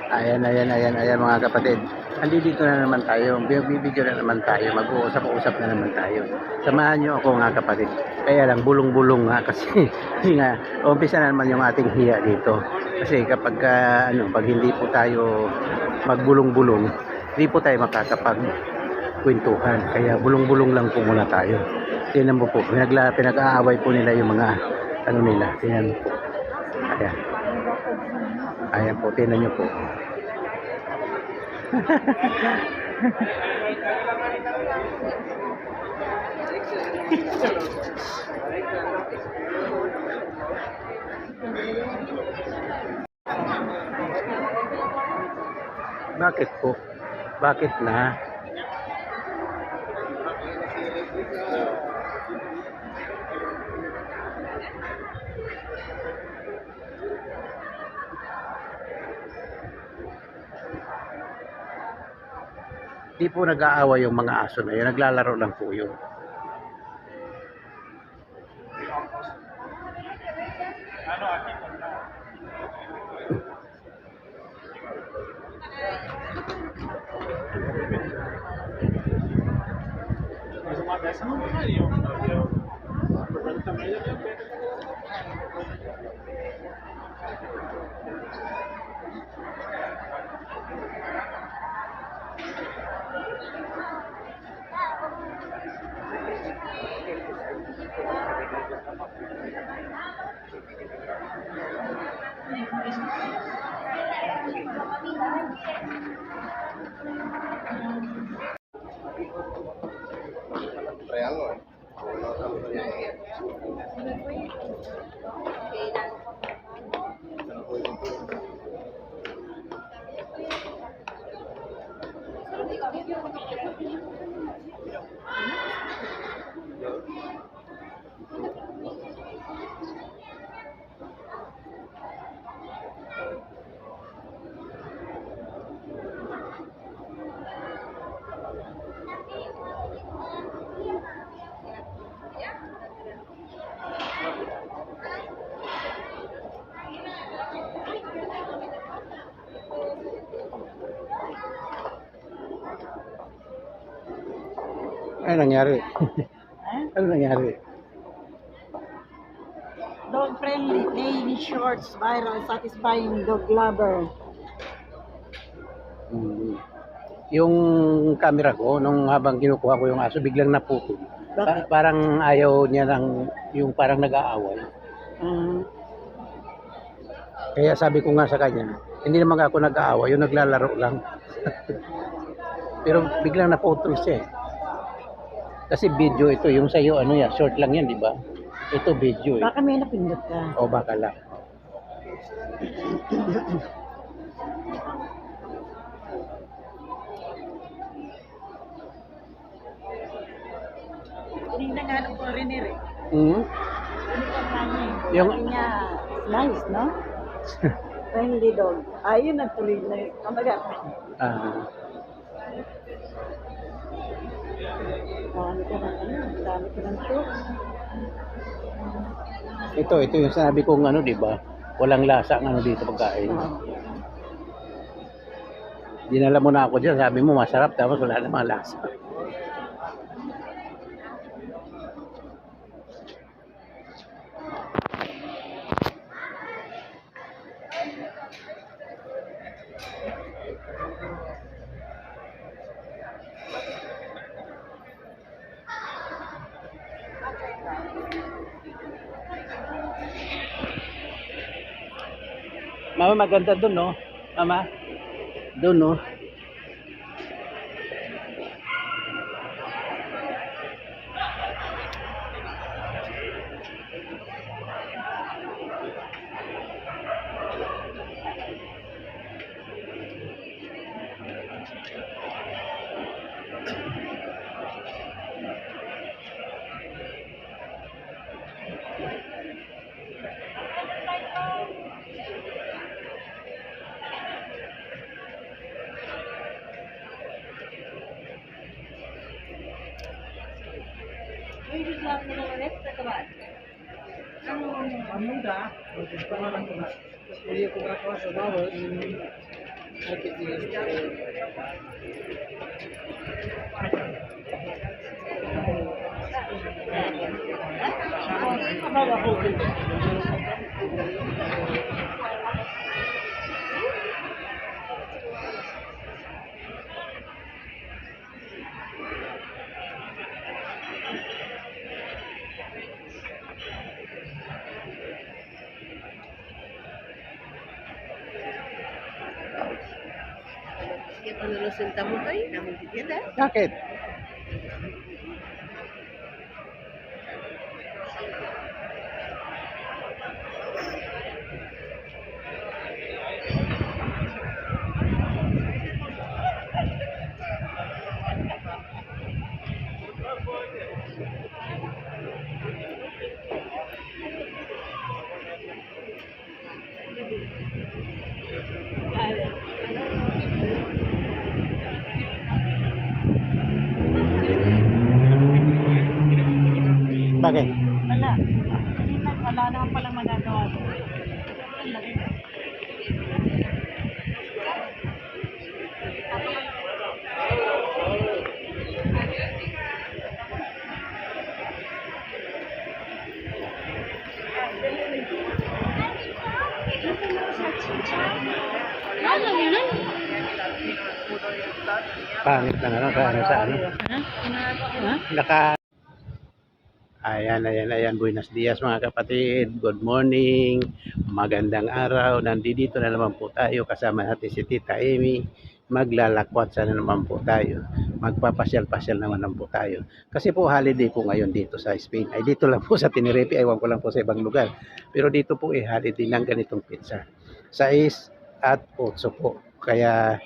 Ayan mga kapatid. Andito na naman tayo. Bibidyo na naman tayo. Mag-uusap-usap na naman tayo. Samahan nyo ako mga kapatid. Kaya lang bulong-bulong nga kasi nga umpisa na naman yung ating hiya dito. Kasi kapag pag hindi po tayo magbulong-bulong, hindi po tayo makakapagkwentuhan. Kaya bulong-bulong lang po muna tayo. Tingnan mo po, pinag-aaway po nila yung mga nila. Tingnan mo po. Ayan. Ayan po, tingnan nyo po. Bakit po? Bakit na? Di po nag-aaway yung mga aso na yun. Naglalaro lang po yun. Ano nangyari? Ano nangyari? Dog friendly, daily shorts, viral, satisfying dog lover. Yung camera ko, nung habang kinukuha ko yung aso, biglang naputol. Parang ayaw niya ng, yung parang nag-aaway. Kaya sabi ko nga sa kanya, hindi naman ako nag-aaway, yung naglalaro lang. Pero biglang naputol siya eh. Kasi video ito, yung sa'yo, ano yan, short lang yan, di ba? Ito video eh. Baka may napindot ka. O baka lang. Hindi na nga nung foreigner eh. Hmm? Yung... Sabi niya, nice, no? Friendly dog. Ayun, nagtuloy na yun. Kamagat. Dami ka ng ano, dami ka ng shorts. Ito yung sinabi kong ano, di ba? Walang lasa ang ano dito pagkain. Dinala mo na ako dyan, sabi mo masarap, tapos wala namang lasa. Mama, maganda dun, no? Mama, dun, no? Kaya panulusunta mo kayo, namin titila. Bakit? Bakit? Wala. Wala naman palang magagawa doon. Pangit na ano, sa ano. Naka Ayan, buenos dias mga kapatid. Good morning. Magandang araw. Nandito na naman po tayo kasama natin si Tita Amy. Maglalakwat sana naman po tayo. Magpapasyal-pasyal naman po tayo. Kasi po holiday po ngayon dito sa Spain. Ay dito lang po sa Tenerife. Ewan ko lang po sa ibang lugar. Pero dito po holiday ng ganitong pizza. 6 at 8 po. Kaya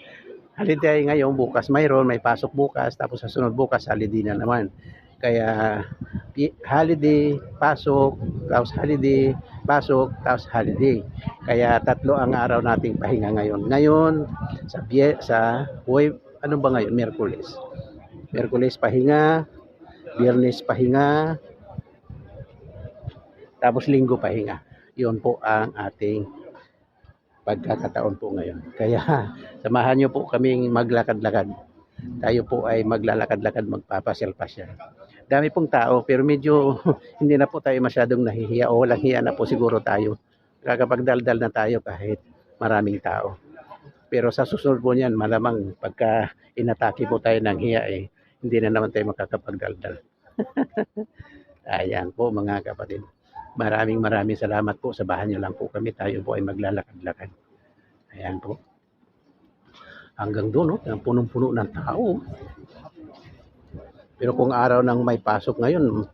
holiday ngayon, bukas mayroon, may pasok bukas, tapos sa sunod bukas holiday na naman. Kaya holiday, pasok, tapos holiday, pasok, tapos holiday. Kaya 3 ang araw nating pahinga ngayon. Ngayon, ano ba ngayon? Miyerkules. Miyerkules pahinga, Biyernes pahinga, tapos Linggo pahinga. Yun po ang ating pagkakataon po ngayon. Kaya samahan nyo po kaming maglakad-lakad. Tayo po ay maglalakad-lakad, magpapasyal-pasyal. Dami pong tao pero medyo hindi na po tayo masyadong nahihiya o walang hiya na po siguro tayo. Kakapagdaldal na tayo kahit maraming tao. Pero sa susunod po niyan, malamang pagka inatake po tayo ng hiya hindi na naman tayo makakapagdaldal. Ayan po mga kapatid. Maraming salamat po. Sabahan nyo lang po kami. Tayo po ay maglalakad-lakad. Ayan po. Hanggang doon, punong-puno ng tao. Pero kung araw ng may pasok ngayon,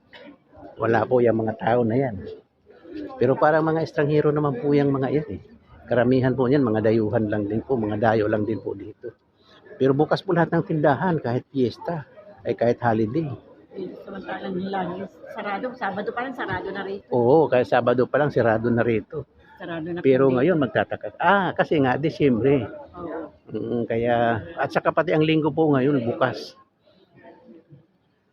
wala po yung mga tao na yan. Pero parang mga estranghero naman po yung mga yan Karamihan po niyan, mga dayuhan lang din po, mga dayo lang din po dito. Pero bukas po lahat ng tindahan, kahit fiesta, ay kahit holiday. Samantalang langis, sarado. Sabado pa lang, sarado na rito. Oo, kahit Sabado pa lang, sirado na rito. Sarado na. Pero ngayon, magtataka. Kasi nga, Disyembre. Oo. Kaya, at saka pati ang linggo po ngayon, bukas.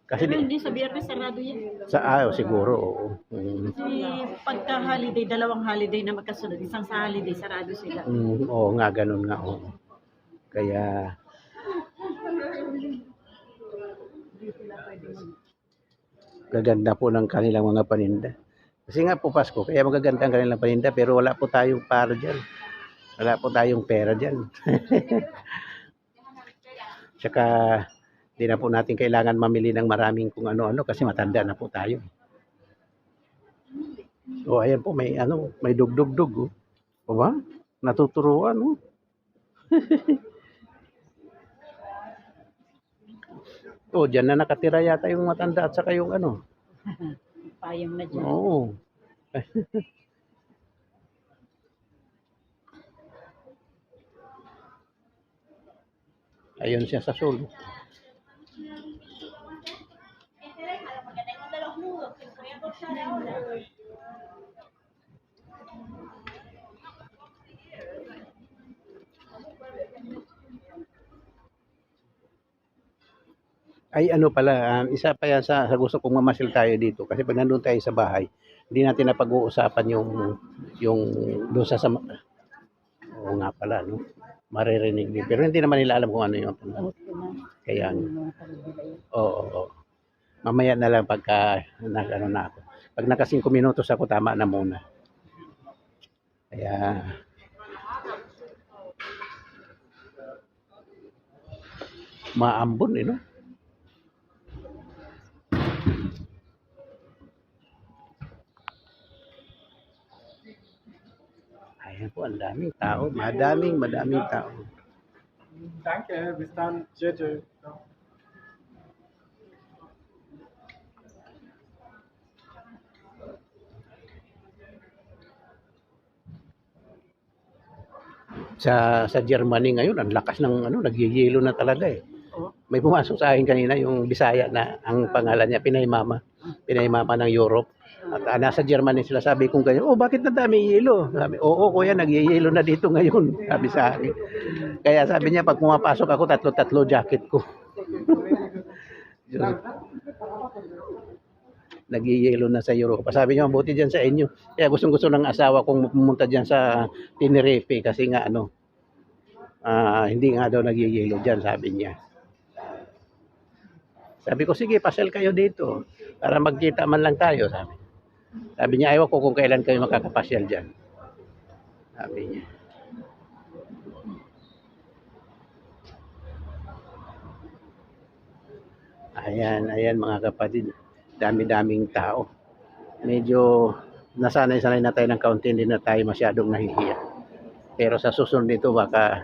Kasi Pero hindi sa Biyernes, sarado yan. siguro, oo. Kasi pagka holiday, 2 holiday na magkasunod, isang sa holiday, sarado sila. Oo nga, ganun nga. Oo. Kaya, gaganda po ng kanilang mga paninda. Kasi nga po Pasko, kaya magaganda ang kanilang paninda, pero wala po tayong para dyan. Wala po tayong pera dyan. Tsaka, hindi na po natin kailangan mamili ng maraming kung ano-ano kasi matanda na po tayo. Ayan po, may dugdug-dug. O ba? Natuturuan, dyan na nakatira yata yung matanda at saka yung Payong na dyan. Oo. Ayun siya sa sul. Ay isa pa yan sa gusto kong mamasyal tayo dito kasi pag nandun tayo sa bahay, hindi natin napag-uusapan yung doon sa oo nga pala, no? maririnig din. Pero hindi naman nila alam kung ano yung tanda. Okay na. Kaya, Yung mga kalibila yun. oo. Mamaya na lang pagka ano na ako. Pag naka 5 minutos ako, tama na muna. Kaya, maambon no? Ayan po, ang daming tao. Madaming tao. Danke, bis dann. Tschüss. Sa Germany ngayon, ang lakas ng ano, nagyeyelo na talaga eh. May pumasok sa akin kanina yung Bisaya na ang pangalan niya Pinay Mama ng Europe. At nasa Germany sila, sabi kong ganyan, oh bakit na dami yelo? Sabi, oo kuya, nagyeyelo na dito ngayon, sabi sa akin. Kaya sabi niya, pag pumapasok ako, tatlo jacket ko. Nagyeyelo na sa Europe. Sabi niya, mabuti dyan sa inyo. Kaya gustong-gusto ng asawa kong pumunta dyan sa Tenerife kasi nga ano, hindi nga daw nagyeyelo dyan, sabi niya. Sabi ko, sige, pasel kayo dito para magkita man lang tayo, sabi. Sabi niya, ayaw ko kung kailan kayo makakapasyal dyan. Sabi niya. Ayan mga kapatid. Dami-daming tao. Medyo nasanay-sanay na tayo ng kaunti, hindi na tayo masyadong nahihiya. Pero sa susunod nito, baka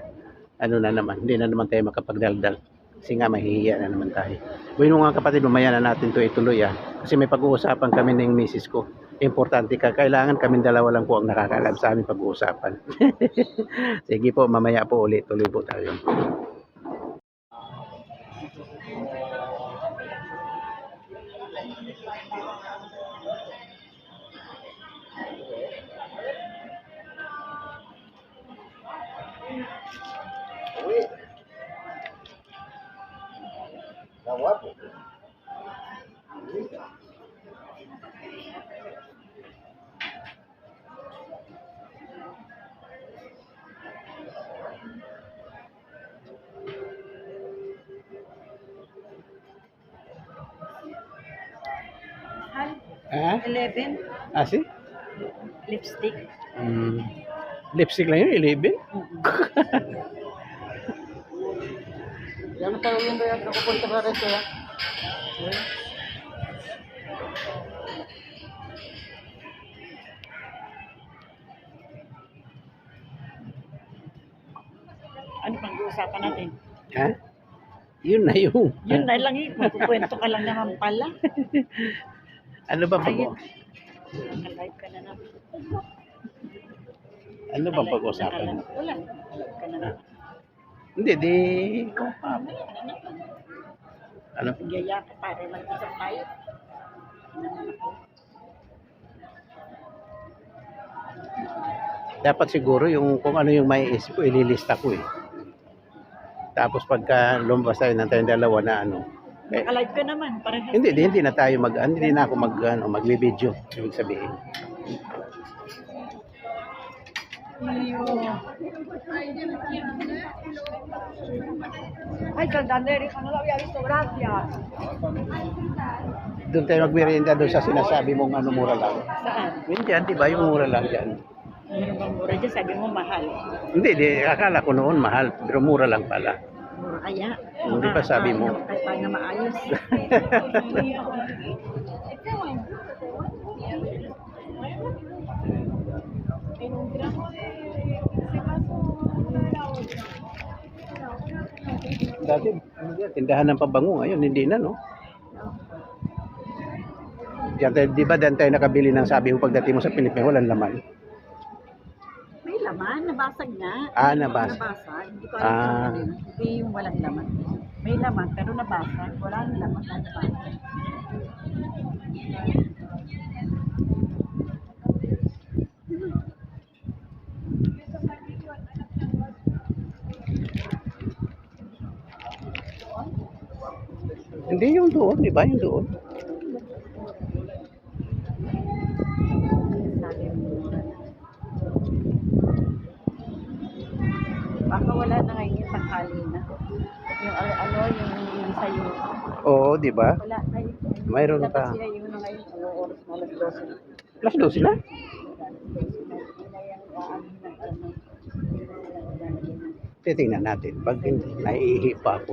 ano na naman, hindi na naman tayo makapagdaldal. Kasi nga mahihiya na naman tayo. Buhay mga kapatid, mamaya na natin ito ituloy Kasi may pag-uusapan kami ng misis ko. Importante ka, kailangan kaming dalawa lang po ang nakakalam sa aming pag-uusapan. Sige po, mamaya po ulit, tuloy po tayo. Ha? 11, Si? lipstick. Lipstick lang yun, 11? Yan tayo yung bayan ako punta sa rito ya. Ano pang uusapan natin? Ha? Yun na yung. Yun na lang magkukwento ka lang naman pala. Ano ba pag Ayun. Naka-live ka na naman. Ano ba pag-usapan? Wala. Naka-live ka na naman. Hindi, di. Ano? Nagyaya ka pare, mag-usap tayo. Dapat siguro yung kung ano yung may isip ko, ililista ko eh. Tapos pagka lumabas tayo ng tayong dalawa na ano. Naka-live ka naman. Parehas. Hindi na tayo hindi na ako magbi-video, ibig sabihin. Ay, Santander, no lo había visto, gracias. Doon tayo magmerienda doon sa sinasabi mong ano mura lang. Saan? Yun dyan, di ba? Yung mura lang dyan. Meron bang mura dyan? Sabi mo mahal. Hindi, akala ko noon mahal, pero mura lang pala. Mura kaya? Hindi pa sabi mo. Kahit tayo na maayos. Dati, tindahan ng pabango, ngayon hindi na, no? Diyan tayo, di ba diyan tayo nakabili ng sabi mo pagdating mo sa Pilipinas, walang laman? May laman, nabasag na. Nabasag. Nabasag. Hindi ko alam kung ano yun. Hindi yung walang laman. May laman, pero nabasag. Wala nang laman, nabasag. Hindi yung doon, di ba? Yung doon. Sabi mo, Baka wala na ngayon yung tanghali na. Yung ano, yung sa'yo. Oo, di ba? Wala na yun. Mayroon Dapat pa. sila yun na ngayon. Ano oras na alas 12. Alas 12 na? Titingnan natin. Pag hindi, naiihi pa ako.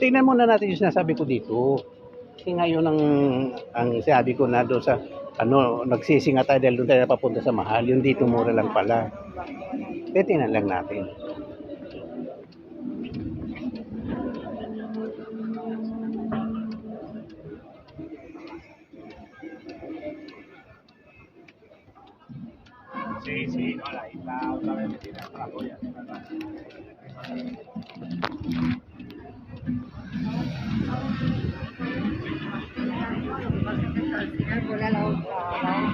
Tingnan muna natin yung sinasabi ko dito. Kasi ngayon ang sabi ko na doon sa nagsisinga tayo dahil doon tayo napapunta sa mahal. Yung dito mura lang pala. Kaya tingnan lang natin. Wala lang.